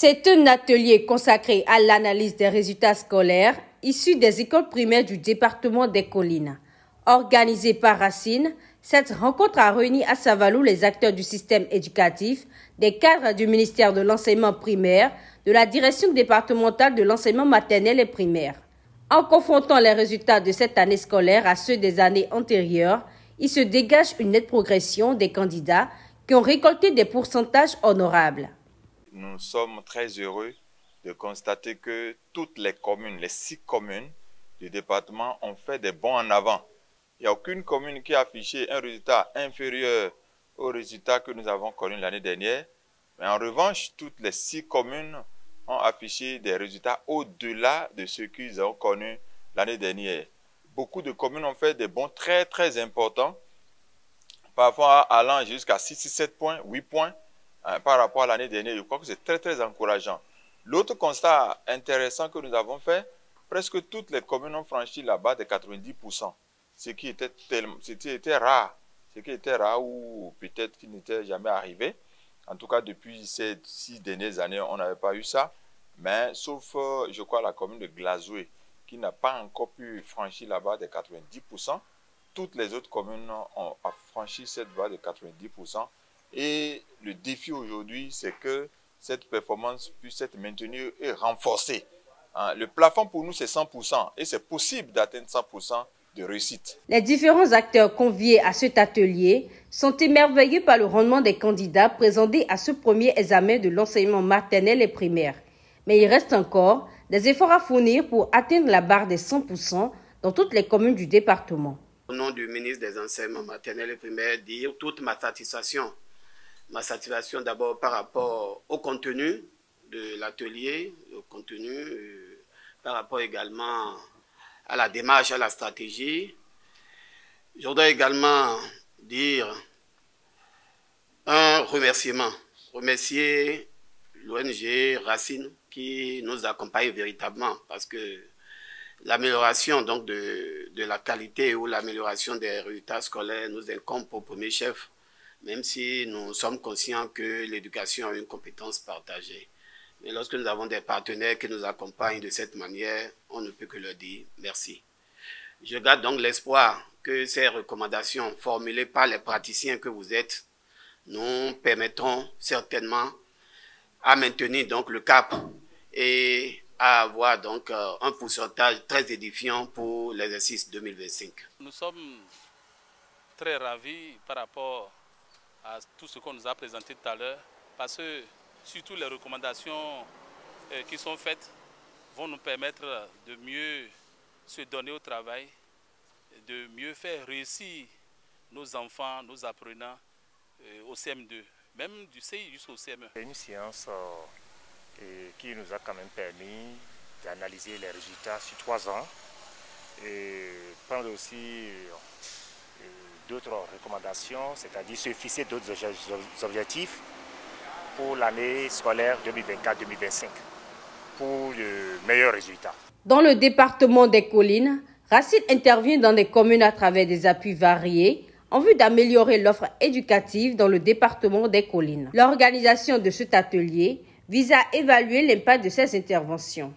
C'est un atelier consacré à l'analyse des résultats scolaires issus des écoles primaires du département des Collines. Organisée par Racine, cette rencontre a réuni à Savalou les acteurs du système éducatif, des cadres du ministère de l'enseignement primaire, de la direction départementale de l'enseignement maternel et primaire. En confrontant les résultats de cette année scolaire à ceux des années antérieures, il se dégage une nette progression des candidats qui ont récolté des pourcentages honorables. Nous sommes très heureux de constater que toutes les communes, les 6 communes du département ont fait des bons en avant. Il n'y a aucune commune qui a affiché un résultat inférieur au résultat que nous avons connu l'année dernière. Mais en revanche, toutes les 6 communes ont affiché des résultats au-delà de ce qu'ils ont connu l'année dernière. Beaucoup de communes ont fait des bons très importants, parfois allant jusqu'à 6, 7 points, 8 points par rapport à l'année dernière. Je crois que c'est très encourageant. L'autre constat intéressant que nous avons fait, presque toutes les communes ont franchi la barre de 90%, ce qui était rare ou peut-être qui n'était jamais arrivé. En tout cas, depuis ces 6 dernières années, on n'avait pas eu ça. Mais sauf, je crois, la commune de Glazoué, qui n'a pas encore pu franchir la barre de 90%. Toutes les autres communes ont franchi cette barre de 90%. Et le défi aujourd'hui, c'est que cette performance puisse être maintenue et renforcée. Le plafond pour nous, c'est 100%. Et c'est possible d'atteindre 100% de réussite. Les différents acteurs conviés à cet atelier sont émerveillés par le rendement des candidats présentés à ce premier examen de l'enseignement maternel et primaire. Mais il reste encore des efforts à fournir pour atteindre la barre des 100% dans toutes les communes du département. Au nom du ministre des enseignements maternels et primaires, dire toute ma satisfaction. Ma satisfaction d'abord par rapport au contenu de l'atelier, au contenu, par rapport également à la démarche, à la stratégie. Je voudrais également dire un remerciement. Remercier l'ONG Racine qui nous accompagne véritablement parce que l'amélioration donc de la qualité ou l'amélioration des résultats scolaires nous incombe au premier chef, même si nous sommes conscients que l'éducation a une compétence partagée. Mais lorsque nous avons des partenaires qui nous accompagnent de cette manière, on ne peut que leur dire merci. Je garde donc l'espoir que ces recommandations formulées par les praticiens que vous êtes nous permettront certainement à maintenir donc le cap et à avoir donc un pourcentage très édifiant pour l'exercice 2025. Nous sommes très ravis par rapport à tout ce qu'on nous a présenté tout à l'heure, parce que surtout les recommandations qui sont faites vont nous permettre de mieux se donner au travail, de mieux faire réussir nos enfants, nos apprenants au CM2, même du CI jusqu'au CM1. C'est une séance qui nous a quand même permis d'analyser les résultats sur 3 ans et prendre aussi d'autres recommandations, c'est-à-dire se fixer d'autres objectifs pour l'année scolaire 2024-2025 pour de meilleurs résultats. Dans le département des Collines, Racine intervient dans des communes à travers des appuis variés en vue d'améliorer l'offre éducative dans le département des Collines. L'organisation de cet atelier vise à évaluer l'impact de ces interventions.